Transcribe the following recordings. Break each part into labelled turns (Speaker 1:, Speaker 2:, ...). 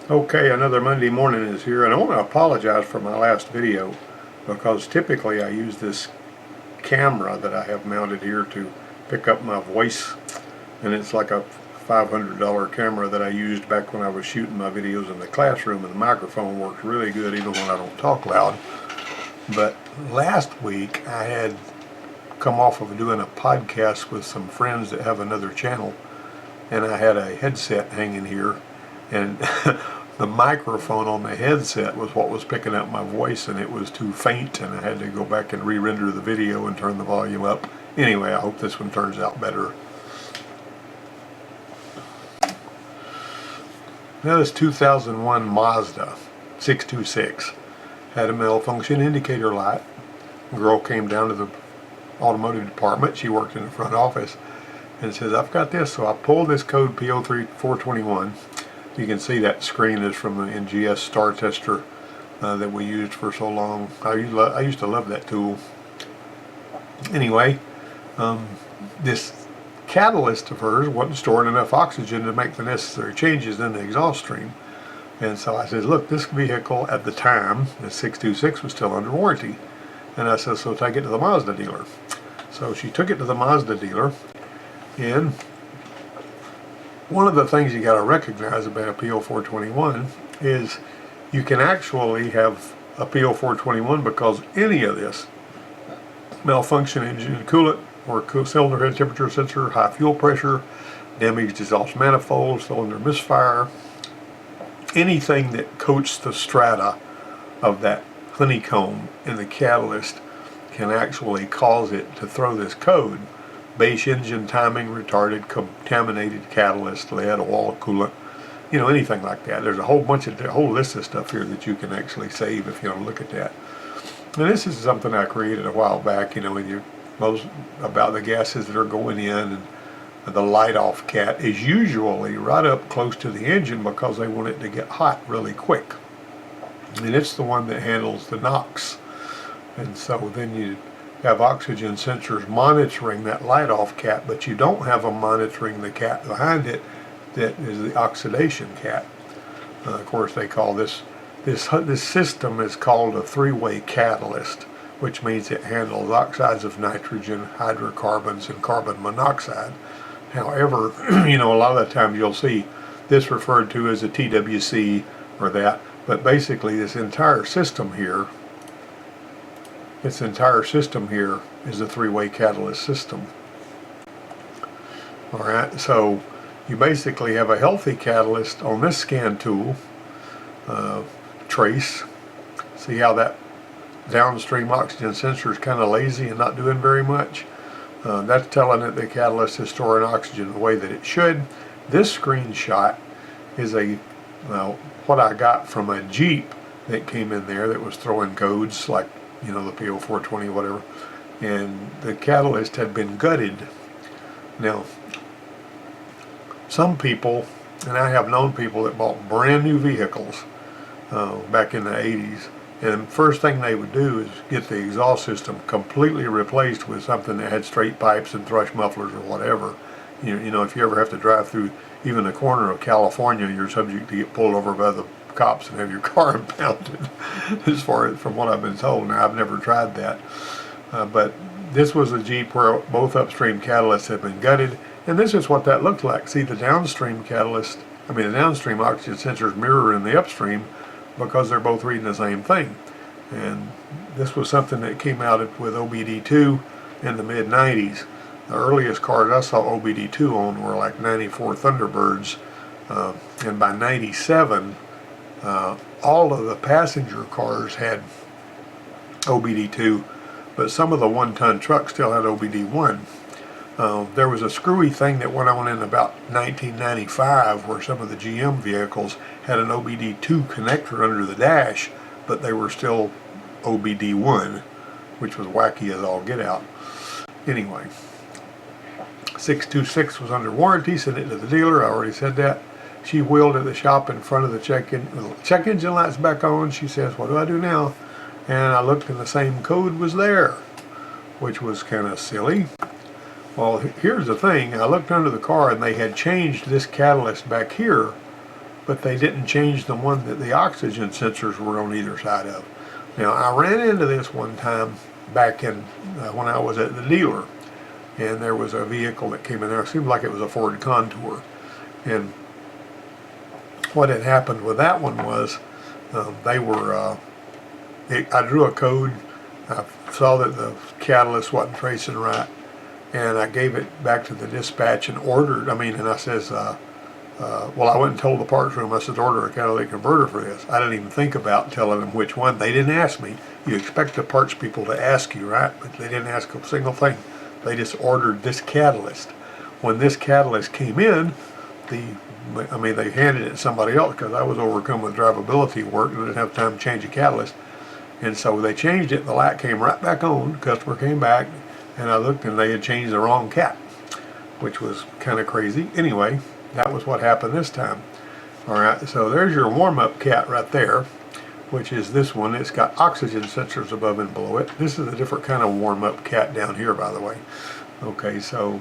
Speaker 1: Okay, another Monday morning is here, and I want to apologize for my last video because typically I use this camera that I have mounted here to pick up my voice, and it's like a $500 camera that I used back when I was shooting my videos in the classroom, and the microphone works really good even when I don't talk loud. But last week I had come off of doing a podcast with some friends that have another channel, and I had a headset hanging here, and the microphone on the headset was what was picking up my voice, and it was too faint, and I had to go back and re-render the video and turn the volume up. Anyway, I hope this one turns out better. Now, this 2001 Mazda 626 had a malfunction indicator light. A girl came down to the automotive department. She worked in the front office and says, "I've got this." So I pulled this code P03421. You can see that screen is from the NGS Star Tester that we used for so long. I used to love that tool. Anyway, this catalyst of hers wasn't storing enough oxygen to make the necessary changes in the exhaust stream. And so I said, "Look, this vehicle at the time, the 626, was still under warranty." And I said, "So take it to the Mazda dealer." So she took it to the Mazda dealer, and one of the things you got to recognize about a P0421 is you can actually have a P0421 because any of this malfunction, engine and coolant, or cylinder head temperature sensor, high fuel pressure, damaged exhaust manifold, cylinder misfire, anything that coats the strata of that honeycomb in the catalyst can actually cause it to throw this code. Base engine timing retarded, contaminated catalyst, lead, oil, coolant, anything like that. There's a whole list of stuff here that you can actually save if you want to look at that. And this is something I created a while back, about the gases that are going in, and the light off cat is usually right up close to the engine because they want it to get hot really quick. And it's the one that handles the NOx. And so then you have oxygen sensors monitoring that light off cap, but you don't have them monitoring the cap behind it that is the oxidation cap. Of course, they call this system is called a three-way catalyst, which means it handles oxides of nitrogen, hydrocarbons, and carbon monoxide. However, a lot of the times you'll see this referred to as a TWC or that, but basically this entire system here is a three-way catalyst system. Alright, so you basically have a healthy catalyst on this scan tool, trace. See how that downstream oxygen sensor is kind of lazy and not doing very much? That's telling it the catalyst is storing oxygen the way that it should. This screenshot is what I got from a Jeep that came in there that was throwing codes like the P0420 whatever, and the catalyst had been gutted. Now, some people, and I have known people that bought brand new vehicles back in the 80s, and the first thing they would do is get the exhaust system completely replaced with something that had straight pipes and thrush mufflers or whatever. If you ever have to drive through even the corner of California, you're subject to get pulled over by the cops and have your car impounded, from what I've been told. Now, I've never tried that, but this was a Jeep where both upstream catalysts had been gutted, and this is what that looked like. See, the downstream the downstream oxygen sensors mirror in the upstream because they're both reading the same thing. And this was something that came out with OBD2 in the mid-90s. The earliest cars I saw OBD2 on were like 94 Thunderbirds, and by 97 all of the passenger cars had OBD2, but some of the one-ton trucks still had OBD1. There was a screwy thing that went on in about 1995 where some of the GM vehicles had an OBD2 connector under the dash, but they were still OBD1, which was wacky as all get out. Anyway, 626 was under warranty, sent it to the dealer, I already said that. She wheeled at the shop in front of the check engine light's back on. She says, "What do I do now?" And I looked and the same code was there, which was kind of silly. Well, here's the thing. I looked under the car and they had changed this catalyst back here but they didn't change the one that the oxygen sensors were on either side of. Now, I ran into this one time back in when I was at the dealer, and there was a vehicle that came in there. It seemed like it was a Ford Contour, and what had happened with that one was I drew a code. I saw that the catalyst wasn't tracing right, and I gave it back to the dispatch and I says, well, I went and told the parts room, I said, order a catalytic converter for this. I didn't even think about telling them which one. They didn't ask me. You expect the parts people to ask you, right? But they didn't ask a single thing. They just ordered this catalyst. When this catalyst came in, they handed it to somebody else because I was overcome with drivability work and didn't have time to change a catalyst. And so they changed it. The light came right back on. The customer came back, and I looked, and they had changed the wrong cat, which was kind of crazy. Anyway, that was what happened this time. All right, so there's your warm-up cat right there, which is this one. It's got oxygen sensors above and below it. This is a different kind of warm-up cat down here, by the way. Okay, so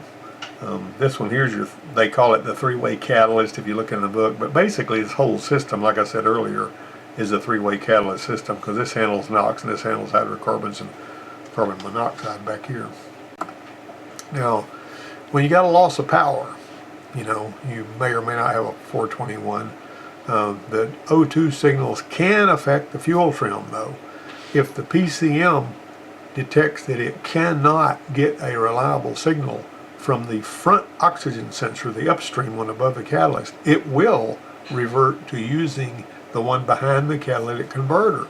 Speaker 1: this one here's they call it the three-way catalyst if you look in the book, but basically this whole system, like I said earlier, is a three-way catalyst system because this handles NOx and this handles hydrocarbons and carbon monoxide back here. Now, when you got a loss of power, you may or may not have a 421. The O2 signals can affect the fuel trim though. If the PCM detects that it cannot get a reliable signal from the front oxygen sensor, the upstream one above the catalyst, it will revert to using the one behind the catalytic converter.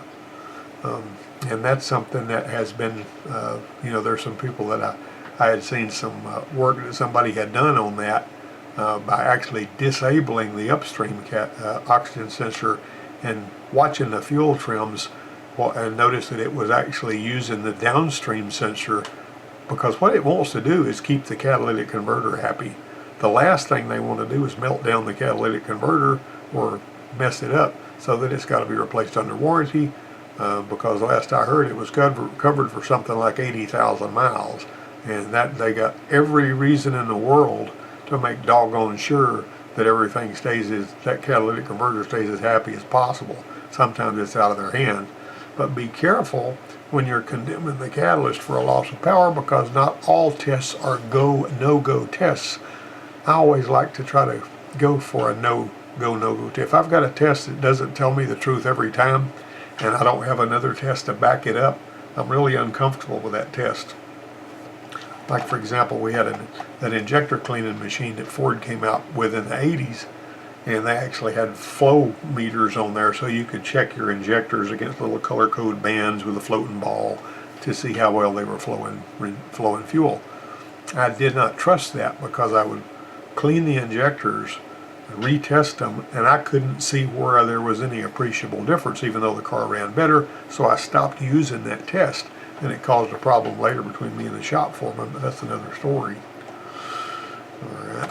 Speaker 1: And that's something that has been, there's some people that I had seen some work that somebody had done on that by actually disabling the upstream oxygen sensor and watching the fuel trims and notice that it was actually using the downstream sensor, because what it wants to do is keep the catalytic converter happy. The last thing they want to do is melt down the catalytic converter or mess it up, so that it's got to be replaced under warranty, because last I heard it was covered for something like 80,000 miles, and that they got every reason in the world to make doggone sure that everything that catalytic converter stays as happy as possible. Sometimes it's out of their hand, but be careful when you're condemning the catalyst for a loss of power, because not all tests are no-go tests. I always like to try to go for a no-go test. If I've got a test that doesn't tell me the truth every time, and I don't have another test to back it up, I'm really uncomfortable with that test. Like, for example, we had an injector cleaning machine that Ford came out with in the 80s, and they actually had flow meters on there so you could check your injectors against little color code bands with a floating ball to see how well they were flowing fuel. I did not trust that because I would clean the injectors, retest them, and I couldn't see where there was any appreciable difference, even though the car ran better. So I stopped using that test, and it caused a problem later between me and the shop foreman, but that's another story. All right.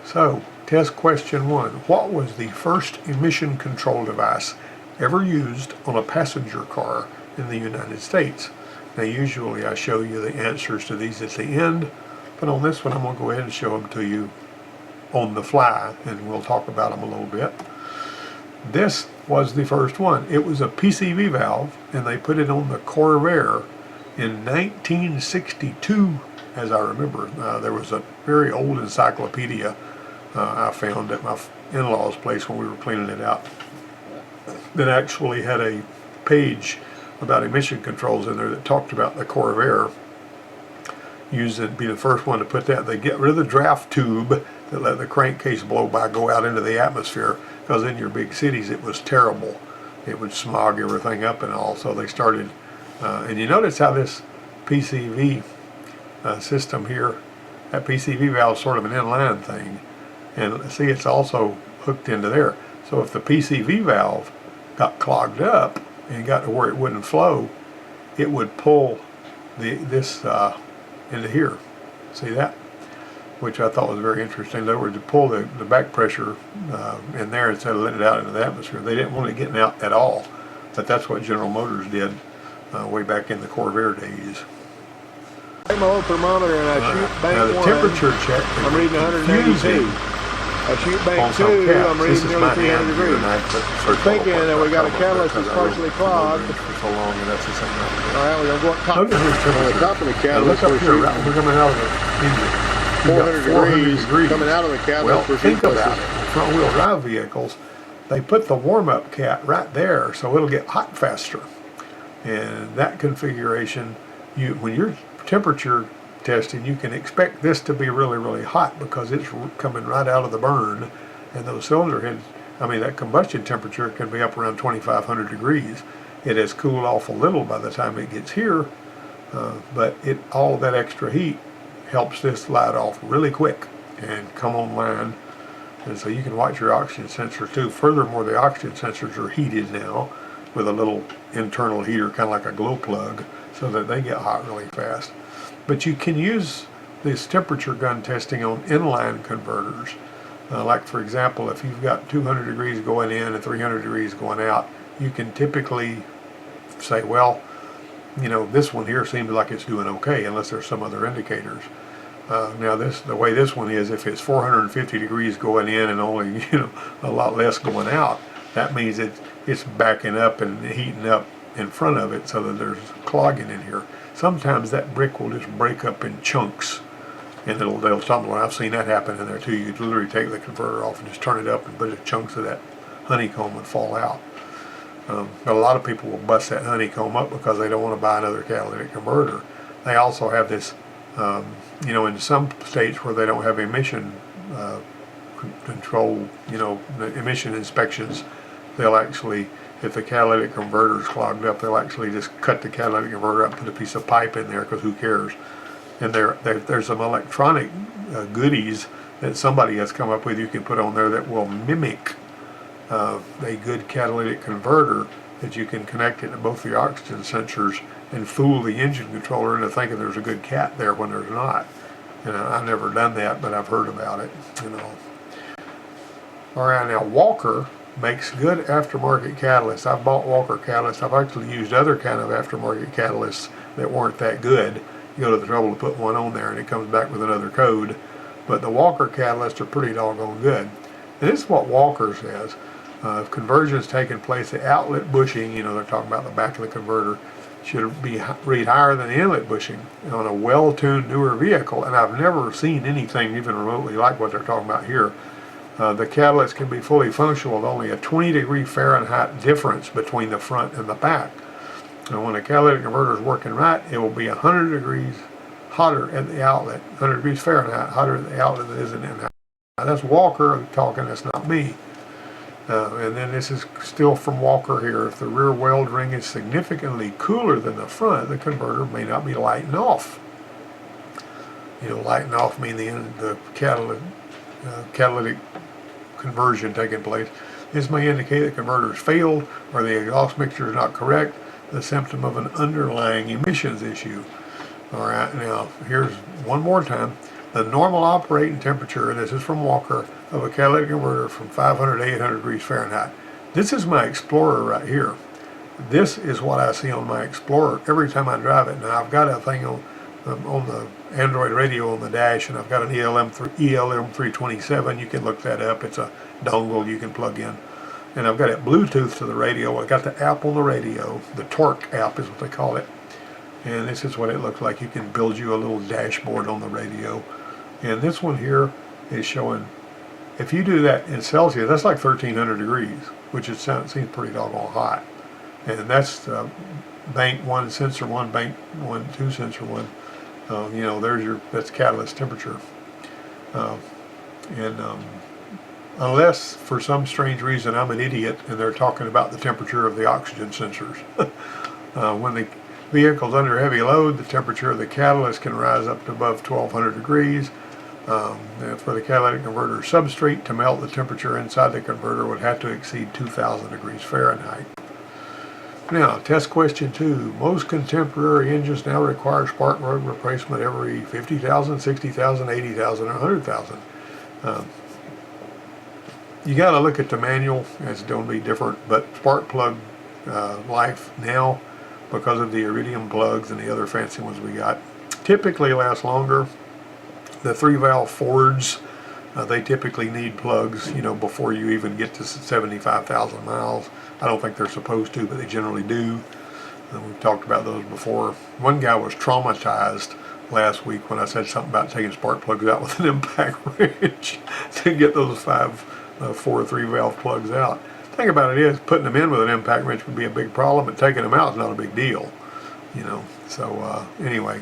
Speaker 1: So, test question 1. What was the first emission control device ever used on a passenger car in the United States? Now, usually I show you the answers to these at the end, but on this one I'm going to go ahead and show them to you on the fly, and we'll talk about them a little bit. This was the first one. It was a PCV valve, and they put it on the Corvair in 1962, as I remember. There was a very old encyclopedia I found at my in-laws' place when we were cleaning it out that actually had a page about emission controls in there that talked about the Corvair being the first one to put that. They get rid of the draft tube that let the crankcase go out into the atmosphere, because in your big cities it was terrible. It would smog everything up and all. So they started, and you notice how this PCV system here, that PCV valve is sort of an inline thing, and see it's also hooked into there. So if the PCV valve got clogged up and got to where it wouldn't flow, it would pull this into here. See that? Which I thought was very interesting. In other words, to pull the back pressure in there instead of letting it out into the atmosphere. They didn't want it getting out at all, but that's what General Motors did way back in the Corvair days.
Speaker 2: I take my old thermometer and I shoot bank
Speaker 1: now the
Speaker 2: one.
Speaker 1: temperature check.
Speaker 2: I'm reading 182. A chute
Speaker 1: on
Speaker 2: bank
Speaker 1: some
Speaker 2: 2,
Speaker 1: caps.
Speaker 2: I'm
Speaker 1: This
Speaker 2: reading
Speaker 1: is
Speaker 2: nearly
Speaker 1: my
Speaker 2: 300
Speaker 1: hand here,
Speaker 2: degrees.
Speaker 1: and I put
Speaker 2: We're
Speaker 1: circle
Speaker 2: thinking
Speaker 1: apart
Speaker 2: that we got a
Speaker 1: because
Speaker 2: catalyst that's
Speaker 1: I wrote
Speaker 2: partially clogged.
Speaker 1: for so long, and that's the same right
Speaker 2: All right, we're going to go up top.
Speaker 1: Notice this
Speaker 2: On the
Speaker 1: temperature.
Speaker 2: top of the
Speaker 1: Now
Speaker 2: catalyst,
Speaker 1: look up
Speaker 2: we're
Speaker 1: here,
Speaker 2: shooting
Speaker 1: right, we're coming out of the engine. We've got
Speaker 2: 400 degrees. Coming out of the catalyst,
Speaker 1: Well,
Speaker 2: we're
Speaker 1: think
Speaker 2: shooting
Speaker 1: about it. Front wheel drive vehicles, they put the warm-up cat right there so it'll get hot faster. And that configuration, when you're temperature testing, you can expect this to be really, really hot because it's coming right out of the burn. And those cylinder heads, I mean, that combustion temperature can be up around 2,500 degrees. It has cooled off a little by the time it gets here, but all that extra heat helps this light off really quick and come online. And so you can watch your oxygen sensor too. Furthermore, the oxygen sensors are heated now with a little internal heater, kind of like a glow plug, so that they get hot really fast. But you can use this temperature gun testing on inline converters. Like for example, if you've got 200 degrees going in and 300 degrees going out, you can typically say, well, you know, this one here seems like it's doing okay, unless there's some other indicators. Now the way this one is, if it's 450 degrees going in and only, you know, a lot less going out, that means it's backing up and heating up in front of it so that there's clogging in here. Sometimes that brick will just break up in chunks and they'll tumble. I've seen that happen in there too. You literally take the converter off and just turn it up and put chunks of that honeycomb would fall out. But a lot of people will bust that honeycomb up because they don't want to buy another catalytic converter. They also have this, you know, in some states where they don't have emission control, you know, the emission inspections, they'll actually, if the catalytic converter is clogged up, they'll actually just cut the catalytic converter up, put a piece of pipe in there, because who cares? And there's some electronic goodies that somebody has come up with you can put on there that will mimic a good catalytic converter, that you can connect it to both the oxygen sensors and fool the engine controller into thinking there's a good cat there when there's not. You know, I've never done that, but I've heard about it, you know. All right, now Walker makes good aftermarket catalysts. I've bought Walker catalysts. I've actually used other kind of aftermarket catalysts that weren't that good. You go to the trouble to put one on there and it comes back with another code. But the Walker catalysts are pretty doggone good. And this is what Walker says. If conversion's taking place, the outlet bushing, you know, they're talking about the back of the converter, should read higher than the inlet bushing on a well-tuned newer vehicle. And I've never seen anything even remotely like what they're talking about here. The catalyst can be fully functional with only a 20-degree Fahrenheit difference between the front and the back. And when the catalytic converter is working right, it will be 100 degrees hotter at the outlet, 100 degrees Fahrenheit hotter at the outlet than it is in the outlet. Now that's Walker talking, that's not me. And then this is still from Walker here. If the rear weld ring is significantly cooler than the front, the converter may not be lighting off. You know, lighting off meaning the catalytic conversion taking place. This may indicate the converter has failed or the exhaust mixture is not correct, the symptom of an underlying emissions issue. All right, now here's one more time. The normal operating temperature, and this is from Walker, of a catalytic converter from 500 to 800 degrees Fahrenheit. This is my Explorer right here. This is what I see on my Explorer every time I drive it. Now I've got a thing on the Android radio on the dash, and I've got an ELM 327. You can look that up. It's a dongle you can plug in. And I've got it Bluetooth to the radio. I've got the app on the radio. The Torque app is what they call it. And this is what it looks like. You can build you a little dashboard on the radio. And this one here is showing, if you do that in Celsius, that's like 1,300 degrees, which seems pretty doggone hot. And that's bank 1, sensor 1, bank 1, 2, sensor 1. You know, that's catalyst temperature. Unless for some strange reason I'm an idiot and they're talking about the temperature of the oxygen sensors. When the vehicle's under heavy load, the temperature of the catalyst can rise up to above 1,200 degrees. For the catalytic converter substrate to melt, the temperature inside the converter would have to exceed 2,000 degrees Fahrenheit. Now, test question 2. Most contemporary engines now require spark plug replacement every 50,000, 60,000, 80,000, or 100,000. You got to look at the manual. It's going to be different, but spark plug life now, because of the iridium plugs and the other fancy ones we got, typically lasts longer. The 3-valve Fords They typically need plugs, you know, before you even get to 75,000 miles. I don't think they're supposed to, but they generally do. We've talked about those before. One guy was traumatized last week when I said something about taking spark plugs out with an impact wrench to get those 4-3 valve plugs out. The thing about it is, putting them in with an impact wrench would be a big problem, but taking them out is not a big deal, you know. So anyway,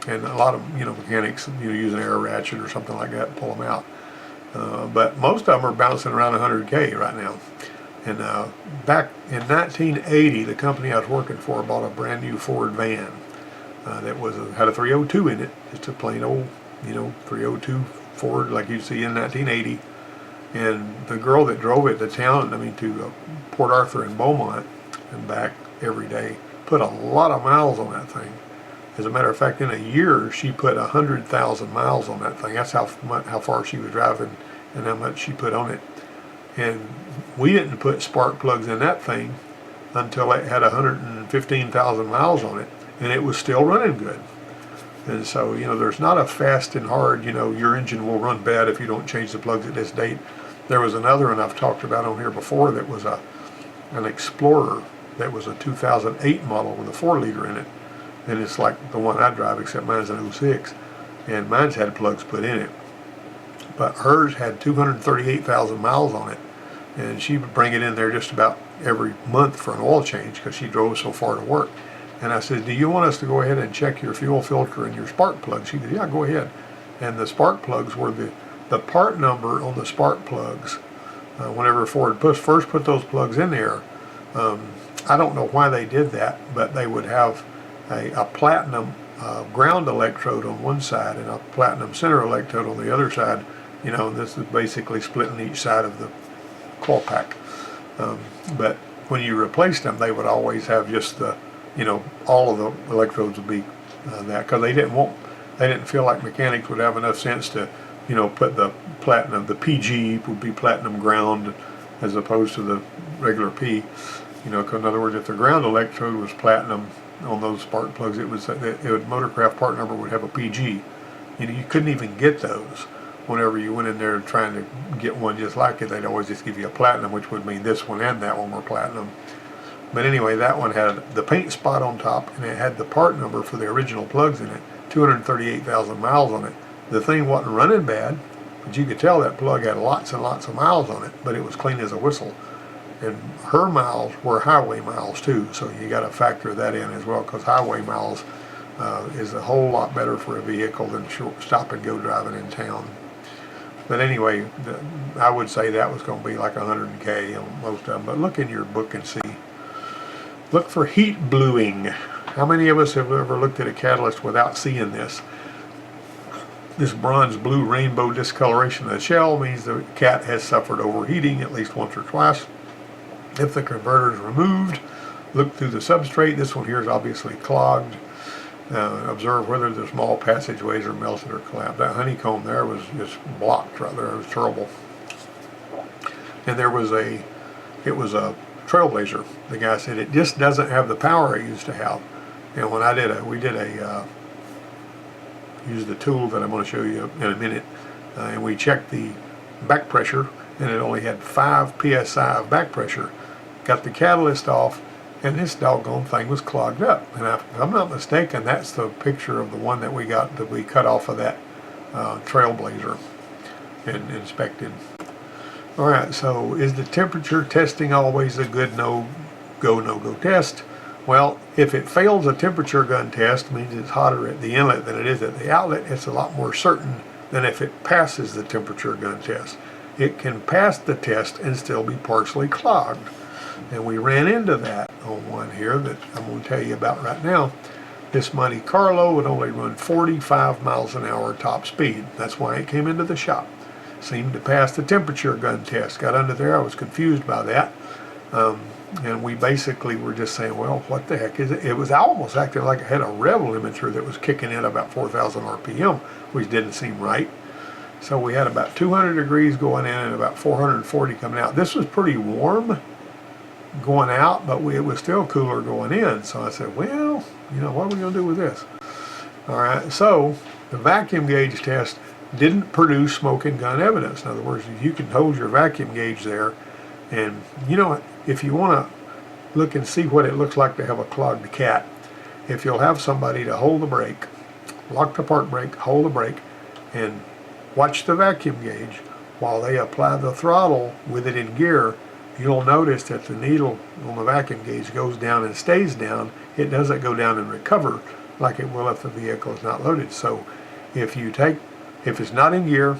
Speaker 1: and a lot of, you know, mechanics, you know, use an air ratchet or something like that to pull them out. But most of them are bouncing around 100K right now. And back in 1980, the company I was working for bought a brand new Ford van that had a 302 in it, just a plain old, you know, 302 Ford like you see in 1980. And the girl that drove it to town, I mean to Port Arthur and Beaumont and back every day, put a lot of miles on that thing. As a matter of fact, in a year, she put 100,000 miles on that thing. That's how far she was driving and how much she put on it. And we didn't put spark plugs in that thing until it had 115,000 miles on it, and it was still running good. And so, you know, there's not a fast and hard, you know, your engine will run bad if you don't change the plugs at this date. There was another one I've talked about on here before that was an Explorer that was a 2008 model with a 4-liter in it. And it's like the one I drive, except mine's an 06. And mine's had plugs put in it. But hers had 238,000 miles on it. And she would bring it in there just about every month for an oil change because she drove so far to work. And I said, do you want us to go ahead and check your fuel filter and your spark plugs? She said, yeah, go ahead. And the spark plugs were the part number on the spark plugs. Whenever Ford first put those plugs in there, I don't know why they did that, but they would have a platinum ground electrode on one side and a platinum center electrode on the other side. You know, this is basically splitting each side of the coil pack. But when you replaced them, they would always have just the, you know, all of the electrodes would be that, because they didn't feel like mechanics would have enough sense to, you know, put the platinum, the PG would be platinum ground as opposed to the regular P. You know, 'cause in other words, if the ground electrode was platinum on those spark plugs, Motorcraft part number would have a PG. You know, you couldn't even get those. Whenever you went in there trying to get one just like it, they'd always just give you a platinum, which would mean this one and that one were platinum. But anyway, that one had the paint spot on top, and it had the part number for the original plugs in it, 238,000 miles on it. The thing wasn't running bad, but you could tell that plug had lots and lots of miles on it, but it was clean as a whistle. And her miles were highway miles too, so you got to factor that in as well, because highway miles is a whole lot better for a vehicle than short stop and go driving in town. But anyway, I would say that was going to be like 100K on most of them. But look in your book and see. Look for heat bluing. How many of us have ever looked at a catalyst without seeing this? This bronze blue rainbow discoloration of the shell means the cat has suffered overheating at least once or twice. If the converter is removed, look through the substrate. This one here is obviously clogged. Observe whether the small passageways are melted or collapsed. That honeycomb there was just blocked right there. It was terrible. And it was a Trailblazer. The guy said it just doesn't have the power it used to have. And when used the tool that I'm going to show you in a minute, and we checked the back pressure, and it only had 5 psi of back pressure. Got the catalyst off, and this doggone thing was clogged up. And if I'm not mistaken, that's the picture of the one that we cut off of that Trailblazer and inspected. All right, so is the temperature testing always a good no-go test? Well, if it fails a temperature gun test, means it's hotter at the inlet than it is at the outlet, it's a lot more certain than if it passes the temperature gun test. It can pass the test and still be partially clogged. And we ran into that on one here that I'm going to tell you about right now. This Monte Carlo would only run 45 miles an hour top speed. That's why it came into the shop. Seemed to pass the temperature gun test. Got under there, I was confused by that. And we basically were just saying, well, what the heck is it? It was almost acting like it had a rev limiter that was kicking in about 4,000 RPM, which didn't seem right. So we had about 200 degrees going in and about 440 coming out. This was pretty warm going out, but it was still cooler going in. So I said, well, you know, what are we going to do with this? All right, so the vacuum gauge test didn't produce smoking gun evidence. In other words, you can hold your vacuum gauge there, and you know, if you want to look and see what it looks like to have a clogged cat, if you'll have somebody to hold the brake, lock the park brake, hold the brake, and watch the vacuum gauge while they apply the throttle with it in gear, you'll notice that the needle on the vacuum gauge goes down and stays down. It doesn't go down and recover like it will if the vehicle is not loaded. So if it's not in gear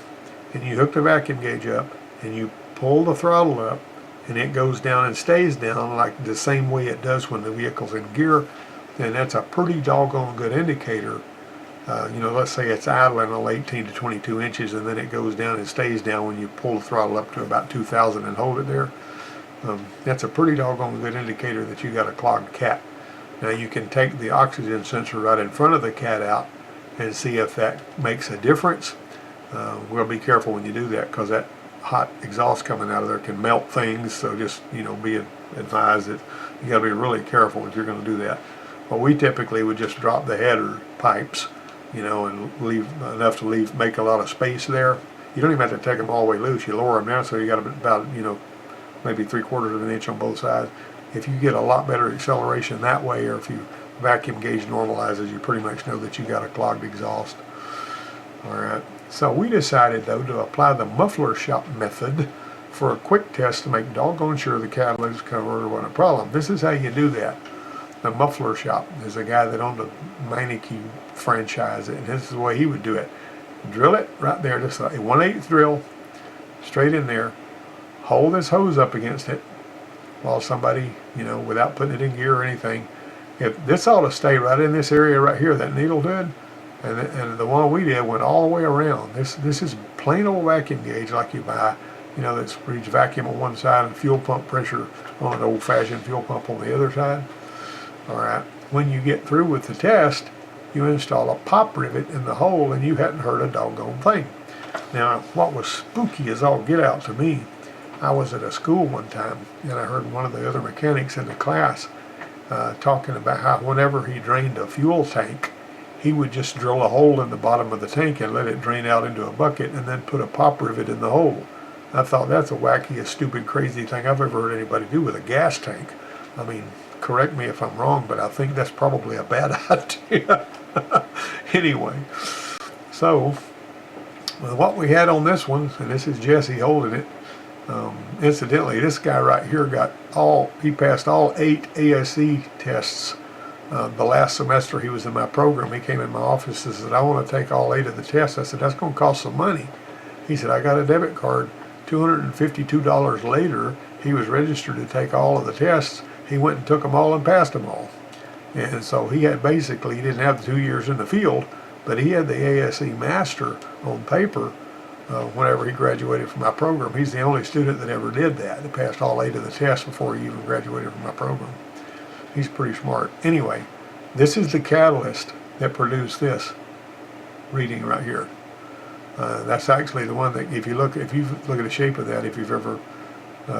Speaker 1: and you hook the vacuum gauge up and you pull the throttle up and it goes down and stays down like the same way it does when the vehicle's in gear, then that's a pretty doggone good indicator. Let's say it's idling on 18 to 22 inches and then it goes down and stays down when you pull the throttle up to about 2,000 and hold it there. That's a pretty doggone good indicator that you got a clogged cat. Now you can take the oxygen sensor right in front of the cat out and see if that makes a difference. We'll be careful when you do that, because that hot exhaust coming out of there can melt things, so just be advised that you got to be really careful if you're going to do that. But we typically would just drop the header pipes, and leave enough to make a lot of space there. You don't even have to take them all the way loose. You lower them down so you got about maybe 3/4 of an inch on both sides. If you get a lot better acceleration that way, or if you vacuum gauge normalizes, you pretty much know that you got a clogged exhaust. All right. So we decided though to apply the muffler shop method for a quick test to make doggone sure the catalytic converter wasn't a problem. This is how you do that. The Muffler shop is a guy that owned a Meineke franchise, and this is the way he would do it. Drill it right there, just a 1/8 drill, straight in there. Hold this hose up against it while somebody, without putting it in gear or anything. If this ought to stay right in this area right here, that needle did, and the one we did went all the way around. This is plain old vacuum gauge like you buy, that's reads vacuum on one side and fuel pump pressure on an old-fashioned fuel pump on the other side. All right. When you get through with the test, you install a pop rivet in the hole, and you hadn't heard a doggone thing. Now, what was spooky as all get out to me, I was at a school one time, and I heard one of the other mechanics in the class talking about how whenever he drained a fuel tank, he would just drill a hole in the bottom of the tank and let it drain out into a bucket and then put a pop rivet in the hole. I thought that's the wackiest, stupid, crazy thing I've ever heard anybody do with a gas tank. I mean, correct me if I'm wrong, but I think that's probably a bad idea. Anyway, so what we had on this one, and this is Jesse holding it. Incidentally, this guy right here he passed all 8 ASE tests. The last semester he was in my program, he came in my office and said, I want to take all 8 of the tests. I said, that's going to cost some money. He said, I got a debit card. $252 later, he was registered to take all of the tests. He went and took them all and passed them all. And so he didn't have the 2 years in the field, but he had the ASE master on paper whenever he graduated from my program. He's the only student that ever did that. He passed all 8 of the tests before he even graduated from my program. He's pretty smart. Anyway, this is the catalyst that produced this reading right here. That's actually the one that, if you look at the shape of that, if you've ever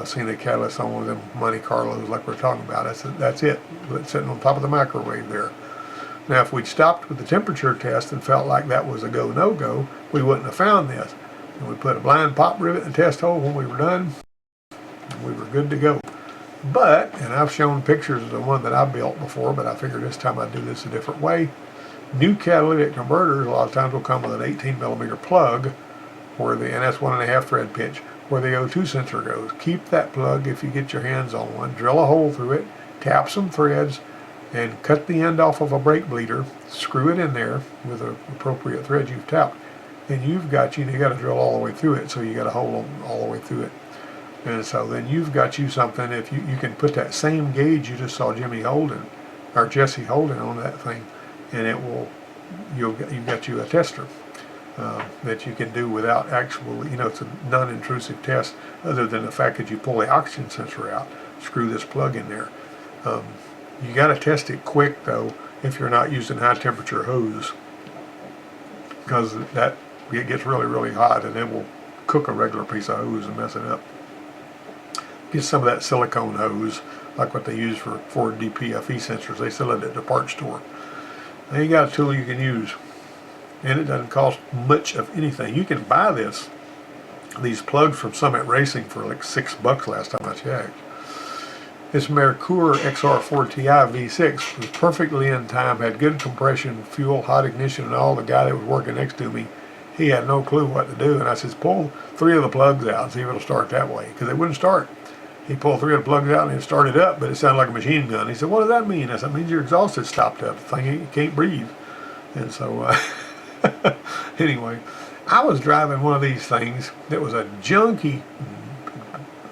Speaker 1: seen a catalyst on one of them Monte Carlos like we're talking about, that's it. It's sitting on top of the microwave there. Now, if we'd stopped with the temperature test and felt like that was a go, no-go, we wouldn't have found this. And we put a blind pop rivet in the test hole when we were done, and we were good to go. But, and I've shown pictures of the one that I built before, but I figured this time I'd do this a different way. New catalytic converters a lot of times will come with an 18mm plug, and that's 1.5 thread pitch, where the O2 sensor goes. Keep that plug if you get your hands on one. Drill a hole through it, tap some threads, and cut the end off of a brake bleeder. Screw it in there with the appropriate thread you've tapped. And you got to drill all the way through it, so you got a hole all the way through it. And so then you've got you something. If you can put that same gauge you just saw Jesse holding on that thing, and you've got you a tester that you can do without actual, it's a non-intrusive test other than the fact that you pull the oxygen sensor out, screw this plug in there. You got to test it quick though if you're not using high temperature hose, because it gets really, really hot and it will cook a regular piece of hose and mess it up. Get some of that silicone hose, like what they use for Ford DPFE sensors. They sell it at the parts store. Now you got a tool you can use. and it doesn't cost much of anything. You can buy these plugs from Summit Racing for like $6 last time I checked. This Merkur XR4 Ti V6 was perfectly in time, had good compression, fuel, hot ignition, and all. The guy that was working next to me, he had no clue what to do, and I says, pull 3 of the plugs out and see if it'll start that way, because it wouldn't start. He pulled 3 of the plugs out and it started up, but it sounded like a machine gun. He said, what does that mean? I said, it means your exhaust is stopped up. The thing, you can't breathe. And so, anyway, I was driving one of these things that was a junky,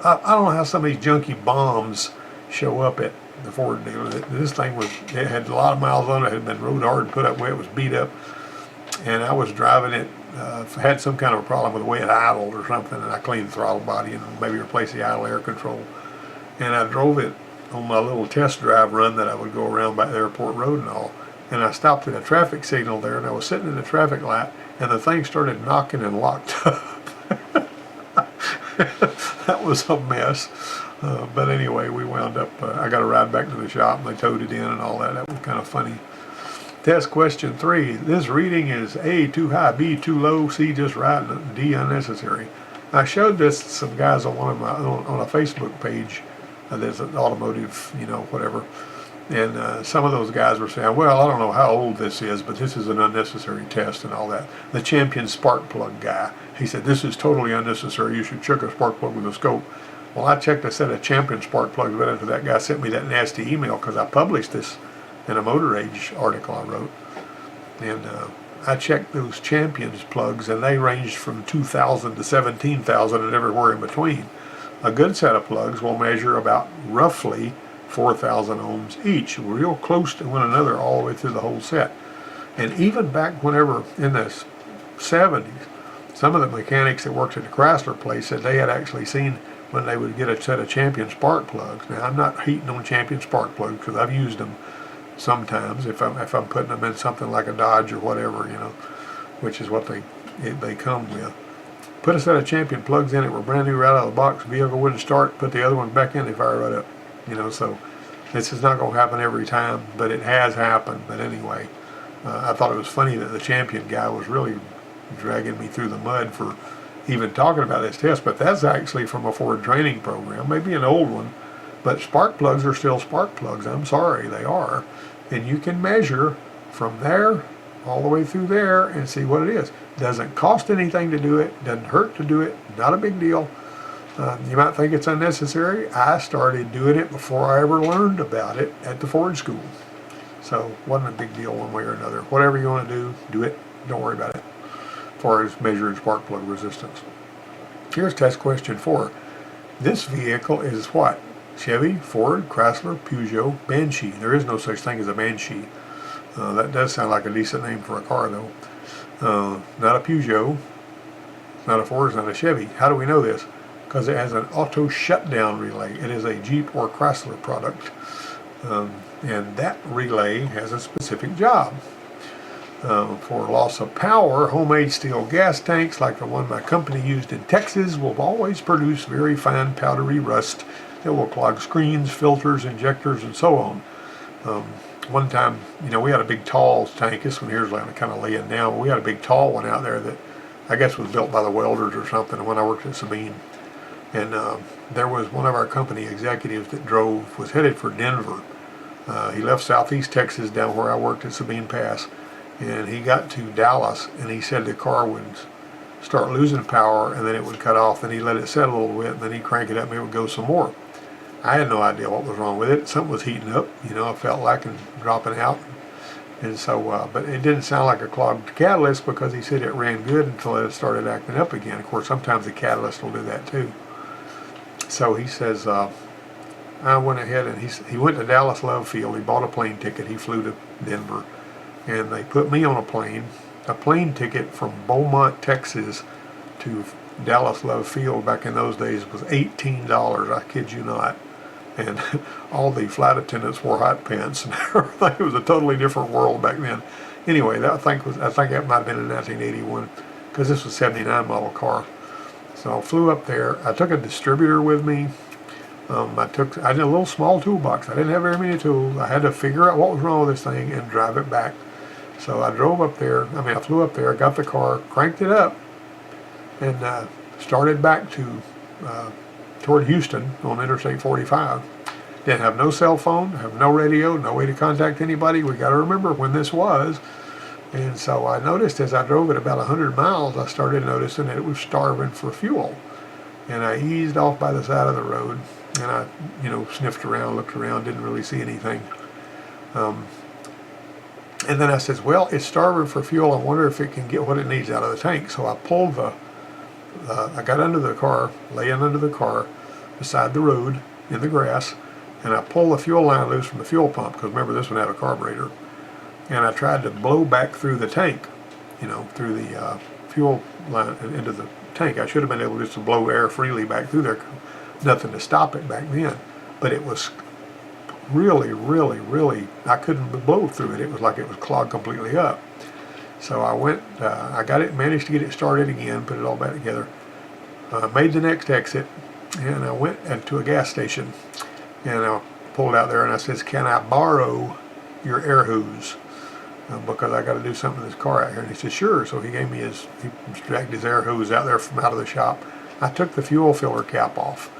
Speaker 1: I don't know how some of these junky bombs show up at the Ford dealer. This thing it had a lot of miles on it, had been rode hard and put up where it was beat up. And I was driving it, had some kind of a problem with the way it idled or something, and I cleaned the throttle body and maybe replaced the idle air control. And I drove it on my little test drive run that I would go around by the airport road and all. And I stopped at a traffic signal there, and I was sitting in the traffic light, and the thing started knocking and locked up. That was a mess. But anyway, we wound up, I got a ride back to the shop, and they towed it in and all that. That was kind of funny. Test question 3. This reading is A, too high, B, too low, C, just right, and D, unnecessary. I showed this to some guys on on a Facebook page. There's an automotive, whatever. And some of those guys were saying, well, I don't know how old this is, but this is an unnecessary test and all that. The Champion spark plug guy, he said, this is totally unnecessary. You should check a spark plug with a scope. Well, I checked a set of Champion spark plugs right after that guy sent me that nasty email, because I published this in a Motor Age article I wrote. And I checked those Champions plugs, and they ranged from 2,000 to 17,000 and everywhere in between. A good set of plugs will measure about roughly 4,000 ohms each, real close to one another all the way through the whole set. And even back whenever in the 70s, some of the mechanics that worked at the Chrysler place said they had actually seen when they would get a set of Champion spark plugs. Now, I'm not hating on Champion spark plugs, because I've used them sometimes if I'm putting them in something like a Dodge or whatever, which is what they come with. Put a set of Champion plugs in it, were brand new right out of the box, vehicle wouldn't start, put the other one back in, they fire right up. So this is not going to happen every time, but it has happened. But anyway, I thought it was funny that the Champion guy was really dragging me through the mud for even talking about this test, but that's actually from a Ford training program, maybe an old one, but spark plugs are still spark plugs. I'm sorry, they are. And you can measure from there all the way through there and see what it is. Doesn't cost anything to do it, doesn't hurt to do it, not a big deal. You might think it's unnecessary. I started doing it before I ever learned about it at the Ford school. So wasn't a big deal one way or another. Whatever you want to do, do it. Don't worry about it as far as measuring spark plug resistance. Here's test question 4. This vehicle is what? Chevy, Ford, Chrysler, Peugeot, Banshee. There is no such thing as a Banshee. That does sound like a decent name for a car, though. Not a Peugeot, it's not a Ford, it's not a Chevy. How do we know this? Because it has an auto shutdown relay. It is a Jeep or Chrysler product. And that relay has a specific job. For loss of power, homemade steel gas tanks like the one my company used in Texas will always produce very fine powdery rust that will clog screens, filters, injectors, and so on. One time, we had a big tall tank. This one here is like kind of laying down. We had a big tall one out there that I guess was built by the welders or something when I worked at Sabine. And there was one of our company executives that was headed for Denver. He left southeast Texas down where I worked at Sabine Pass. And he got to Dallas, and he said the car would start losing power, and then it would cut off, and he let it set a little bit, and then he'd crank it up, and it would go some more. I had no idea what was wrong with it. Something was heating up, I felt like, and dropping out. And so, but it didn't sound like a clogged catalyst, because he said it ran good until it started acting up again. Of course, sometimes the catalyst will do that too. So he says, I went ahead and he went to Dallas Love Field. He bought a plane ticket. He flew to Denver. And they put me on a plane ticket from Beaumont, Texas to Dallas Love Field back in those days was $18, I kid you not. And all the flight attendants wore hot pants and everything. It was a totally different world back then. Anyway, I think that might have been in 1981, because this was a 79 model car. So I flew up there. I took a distributor with me. I had a little small toolbox. I didn't have very many tools. I had to figure out what was wrong with this thing and drive it back So I drove up there, I flew up there, got the car, cranked it up, and started back to toward Houston on Interstate 45. Didn't have no cell phone, have no radio, no way to contact anybody. We got to remember when this was. And so I noticed as I drove it about 100 miles, I started noticing that it was starving for fuel. And I eased off by the side of the road, and I, sniffed around, looked around, didn't really see anything. And then I said, well, it's starving for fuel. I wonder if it can get what it needs out of the tank. So I pulled I got under the car, laying under the car, beside the road, in the grass, and I pulled the fuel line loose from the fuel pump, because remember this one had a carburetor. And I tried to blow back through the tank, through the fuel line into the tank. I should have been able just to blow air freely back through there. Nothing to stop it back then. But it was really, really, really, I couldn't blow through it. It was like it was clogged completely up. So I went, I got it, managed to get it started again, put it all back together. Made the next exit, and I went to a gas station. And I pulled out there and I says, can I borrow your air hose? Because I got to do something with this car out here. And he said, sure. So he gave me he dragged his air hose out there from out of the shop. I took the fuel filler cap off.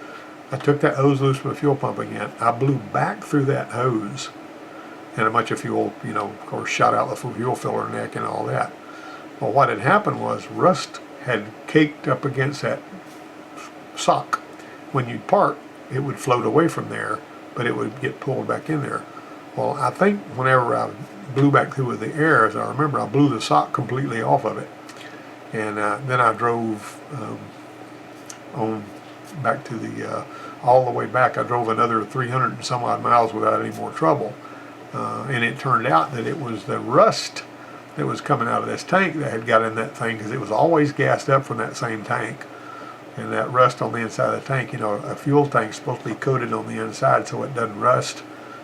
Speaker 1: I took that hose loose from the fuel pump again. I blew back through that hose, and a bunch of fuel, of course, shot out the fuel filler neck and all that. Well, what had happened was rust had caked up against that sock. When you'd park, it would float away from there, but it would get pulled back in there. Well, I think whenever I blew back through with the air, as I remember, I blew the sock completely off of it. And then I drove on back to the, all the way back. I drove another 300 and some odd miles without any more trouble. And it turned out that it was the rust that was coming out of this tank that had got in that thing, because it was always gassed up from that same tank. And that rust on the inside of the tank, a fuel tank's supposed to be coated on the inside so it doesn't rust,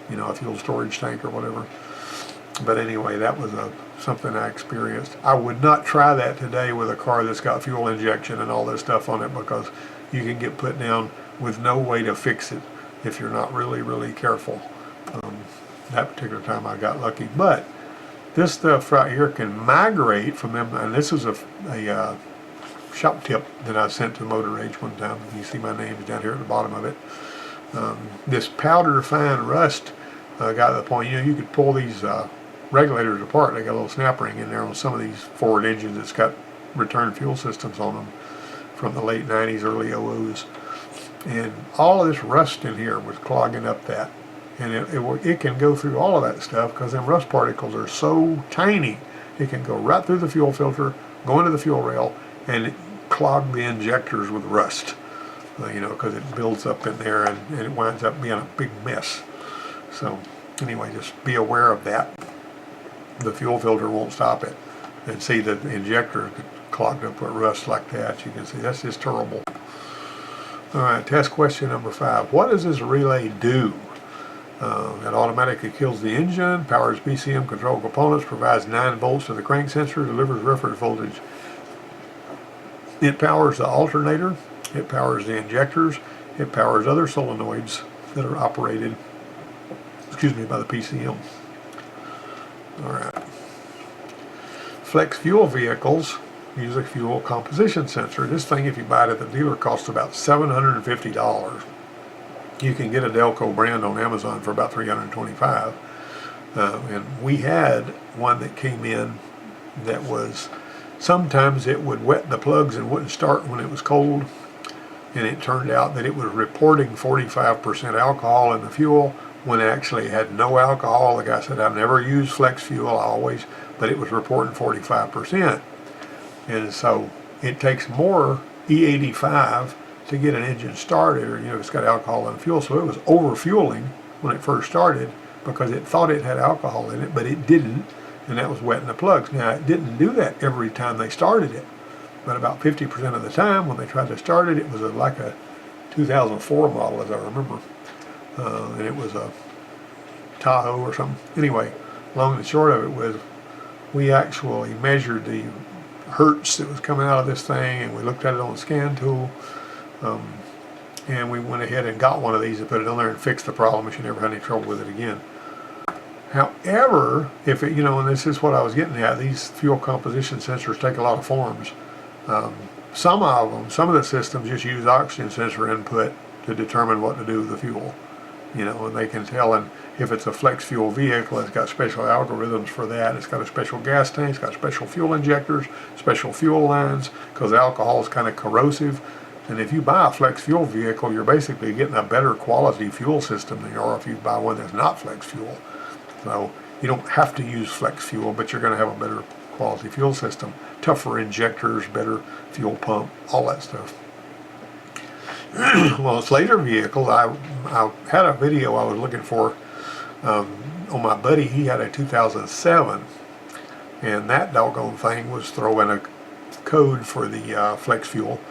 Speaker 1: a fuel storage tank or whatever. But anyway, that was something I experienced. I would not try that today with a car that's got fuel injection and all this stuff on it, because you can get put down with no way to fix it if you're not really, really careful. That particular time I got lucky. But this stuff right here can migrate from them, and this was a shop tip that I sent to Motor Rage one time. You see my name down here at the bottom of it. This powder fine rust got to the point, you could pull these regulators apart. They got a little snap ring in there on some of these Ford engines that's got return fuel systems on them from the late 90s, early 00s. And all of this rust in here was clogging up that. And it can go through all of that stuff, because them rust particles are so tiny. It can go right through the fuel filter, go into the fuel rail, and clog the injectors with rust. Because it builds up in there, and it winds up being a big mess. So anyway, just be aware of that. The fuel filter won't stop it. And see, the injector clogged up with rust like that. You can see that's just terrible. All right, test question number 5. What does this relay do? It automatically kills the engine, powers BCM control components, provides 9 volts to the crank sensor, delivers reference voltage. It powers the alternator, it powers the injectors, it powers other solenoids that are operated, by the PCM. All right. Flex fuel vehicles use a fuel composition sensor. This thing, if you buy it at the dealer, costs about $750. You can get a Delco brand on Amazon for about $325. And we had one that came in that was, sometimes it would wet the plugs and wouldn't start when it was cold. And it turned out that it was reporting 45% alcohol in the fuel when it actually had no alcohol. The guy said, I've never used flex fuel, but it was reporting 45%. And so it takes more E85 to get an engine started, or it's got alcohol in the fuel. So it was over-fueling when it first started, because it thought it had alcohol in it, but it didn't, and that was wetting the plugs. Now, it didn't do that every time they started it, but about 50% of the time when they tried to start it, it was like a 2004 model, as I remember, and it was a Tahoe or something. Anyway, long and short of it was, we actually measured the hertz that was coming out of this thing, and we looked at it on the scan tool, and we went ahead and got one of these and put it on there and fixed the problem, and she never had any trouble with it again. However, if it, and this is what I was getting at, these fuel composition sensors take a lot of forms. Some of the systems just use oxygen sensor input to determine what to do with the fuel. And they can tell, and if it's a flex fuel vehicle, it's got special algorithms for that. It's got a special gas tank, it's got special fuel injectors, special fuel lines, because alcohol is kind of corrosive. And if you buy a flex fuel vehicle, you're basically getting a better quality fuel system than you are if you buy one that's not flex fuel. So you don't have to use flex fuel, but you're going to have a better quality fuel system. Tougher injectors, better fuel pump, all that stuff. Well, this later vehicle, I had a video I was looking for on my buddy. He had a 2007, and that doggone thing was throwing a code for the flex fuel,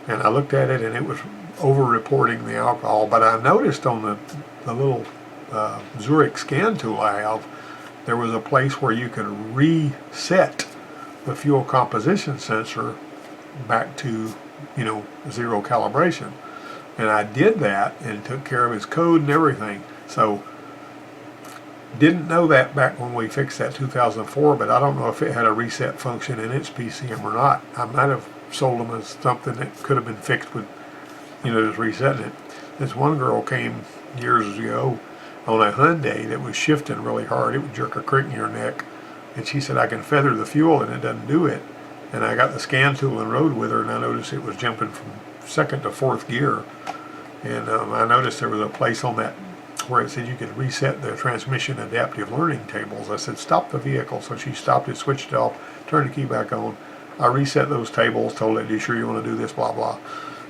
Speaker 1: and I looked at it and it was over-reporting the alcohol. But I noticed on the little Zurich scan tool I have, there was a place where you could reset the fuel composition sensor back to zero calibration. And I did that and took care of his code and everything. So didn't know that back when we fixed that 2004, but I don't know if it had a reset function in its PCM or not. I might have sold them as something that could have been fixed with just resetting it. This one girl came years ago on a Hyundai that was shifting really hard. It would jerk a crick in your neck, and she said, I can feather the fuel and it doesn't do it. And I got the scan tool and rode with her, and I noticed it was jumping from second to fourth gear. And I noticed there was a place on that where it said you could reset the transmission adaptive learning tables. I said, stop the vehicle. So she stopped it, switched it off, turned the key back on. I reset those tables, told it, you sure you want to do this, blah, blah.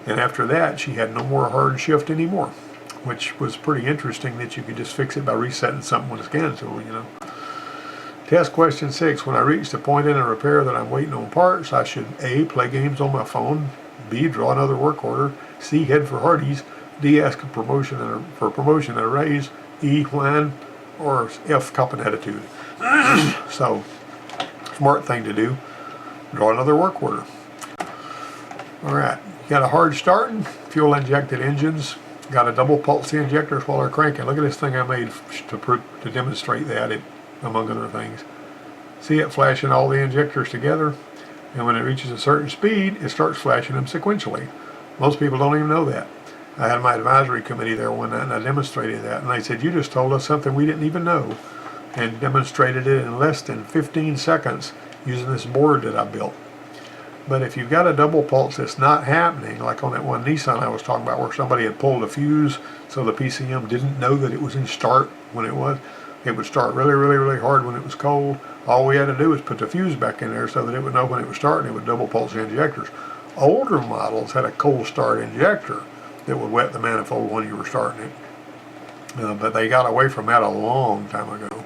Speaker 1: And after that, she had no more hard shift anymore, which was pretty interesting that you could just fix it by resetting something with a scan tool, Test question 6. When I reach the point in a repair that I'm waiting on parts, I should A, play games on my phone, B, draw another work order, C, head for Hardee's, D, ask for promotion and a raise, E, whine, or F, cop an attitude. So, smart thing to do, draw another work order. Alright, you got a hard starting, fuel injected engines, got a double pulse injectors while they're cranking. Look at this thing I made to demonstrate that, among other things. See it flashing all the injectors together, and when it reaches a certain speed, it starts flashing them sequentially. Most people don't even know that. I had my advisory committee there one night and I demonstrated that, and they said, you just told us something we didn't even know, and demonstrated it in less than 15 seconds using this board that I built. But if you've got a double pulse that's not happening, like on that one Nissan I was talking about where somebody had pulled a fuse so the PCM didn't know that it was in start when it was, it would start really, really, really hard when it was cold. All we had to do was put the fuse back in there so that it would know when it was starting. It would double pulse injectors. Older models had a cold start injector that would wet the manifold when you were starting it. But they got away from that a long time ago.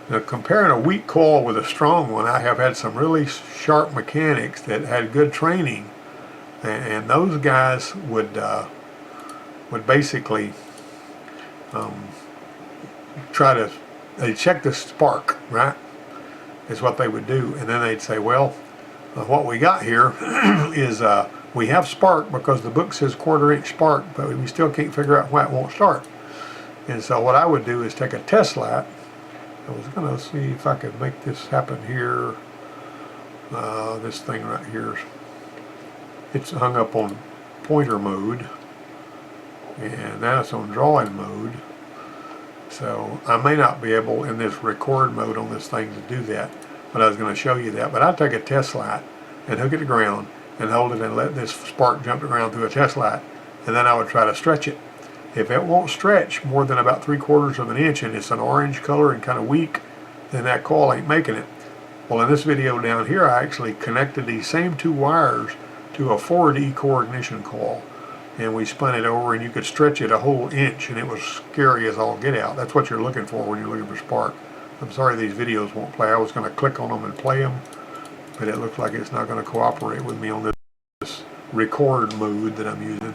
Speaker 1: Now, comparing a weak coil with a strong one, I have had some really sharp mechanics that had good training, and those guys would basically they'd check the spark, right, is what they would do, and then they'd say, well, what we got here is we have spark because the book says 1/4 inch spark, but we still can't figure out why it won't start. And so what I would do is take a test light. I was going to see if I could make this happen here. This thing right here, it's hung up on pointer mode, and now it's on drawing mode. So I may not be able in this record mode on this thing to do that, but I was going to show you that. But I'd take a test light and hook it to ground and hold it and let this spark jump around through a test light, and then I would try to stretch it. If it won't stretch more than about 3/4 of an inch and it's an orange color and kind of weak, then that coil ain't making it. Well, in this video down here, I actually connected these same two wires to a 4D core ignition coil, and we spun it over, and you could stretch it a whole inch, and it was scary as all get out. That's what you're looking for when you're looking for spark. I'm sorry these videos won't play. I was going to click on them and play them, but it looks like it's not going to cooperate with me on this record mode that I'm using.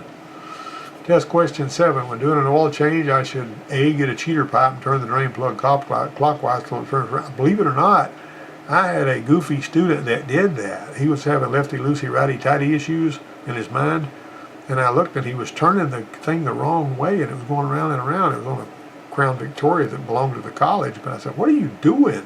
Speaker 1: Test question 7. When doing an oil change, I should A, get a cheater pipe and turn the drain plug clockwise till it turns around. Believe it or not, I had a goofy student that did that. He was having lefty-loosey, righty-tighty issues in his mind, and I looked and he was turning the thing the wrong way, and it was going around and around. It was on a Crown Victoria that belonged to the college. But I said, what are you doing?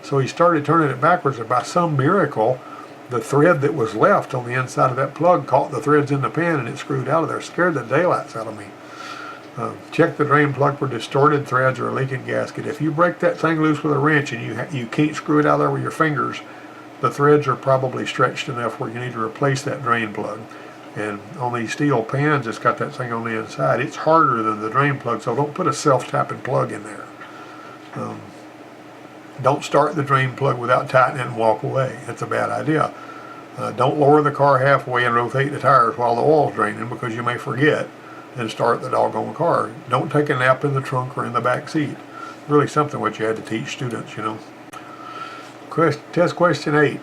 Speaker 1: So he started turning it backwards, and by some miracle, the thread that was left on the inside of that plug caught the threads in the pan and it screwed out of there. Scared the daylights out of me. Check the drain plug for distorted threads or a leaking gasket. If you break that thing loose with a wrench and you can't screw it out of there with your fingers, the threads are probably stretched enough where you need to replace that drain plug. And on these steel pans, it's got that thing on the inside. It's harder than the drain plug, so don't put a self-tapping plug in there. Don't start the drain plug without tightening it and walk away. That's a bad idea. Don't lower the car halfway and rotate the tires while the oil's draining, because you may forget and start the doggone car. Don't take a nap in the trunk or in the back seat. Really something what you had to teach students, you know. Test question 8.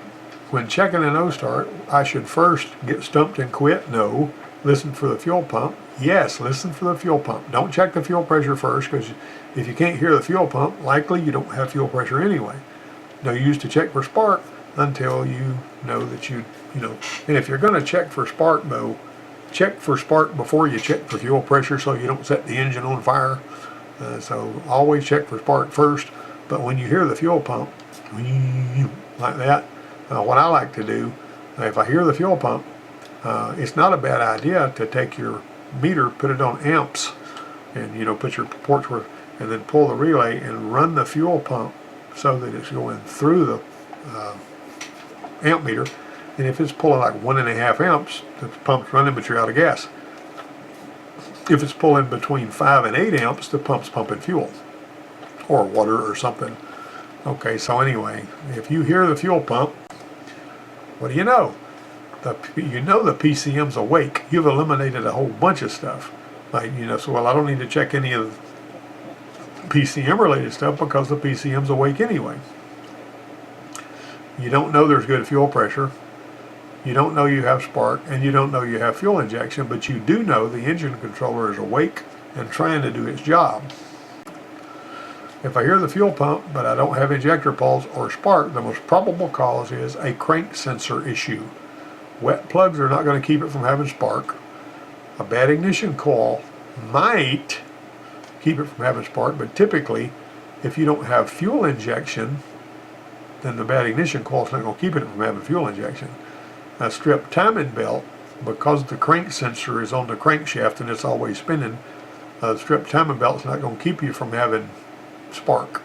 Speaker 1: When checking an O-start, I should first get stumped and quit? No. Listen for the fuel pump? Yes, listen for the fuel pump. Don't check the fuel pressure first, because if you can't hear the fuel pump, likely you don't have fuel pressure anyway. No use to check for spark until you know that you know. And if you're going to check for spark, though, check for spark before you check for fuel pressure so you don't set the engine on fire. So always check for spark first. But when you hear the fuel pump, like that, what I like to do, if I hear the fuel pump, it's not a bad idea to take your meter, put it on amps, and put your ports where, and then pull the relay and run the fuel pump so that it's going through the amp meter. And if it's pulling like 1.5 amps, the pump's running, but you're out of gas. If it's pulling between 5 and 8 amps, the pump's pumping fuel or water or something. Okay, so anyway, if you hear the fuel pump, what do you know? The PCM's awake. You've eliminated a whole bunch of stuff. Like, so, well, I don't need to check any of the PCM related stuff because the PCM's awake anyway. You don't know there's good fuel pressure. You don't know you have spark, and you don't know you have fuel injection, but you do know the engine controller is awake and trying to do its job. If I hear the fuel pump, but I don't have injector pulse or spark, the most probable cause is a crank sensor issue. Wet plugs are not going to keep it from having spark. A bad ignition coil might keep it from having spark, but typically, if you don't have fuel injection, then the bad ignition coil is not going to keep it from having fuel injection. A strip timing belt, because the crank sensor is on the crankshaft and it's always spinning, the strip timing belt is not going to keep you from having spark,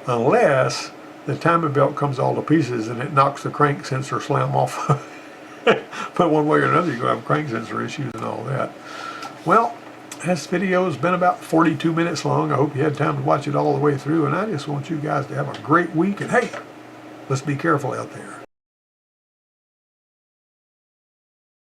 Speaker 1: unless the timing belt comes all to pieces and it knocks the crank sensor slam off. But one way or another, you're going to have crank sensor issues and all that. Well, this video has been about 42 minutes long. I hope you had time to watch it all the way through, and I just want you guys to have a great week. And hey, let's be careful out there.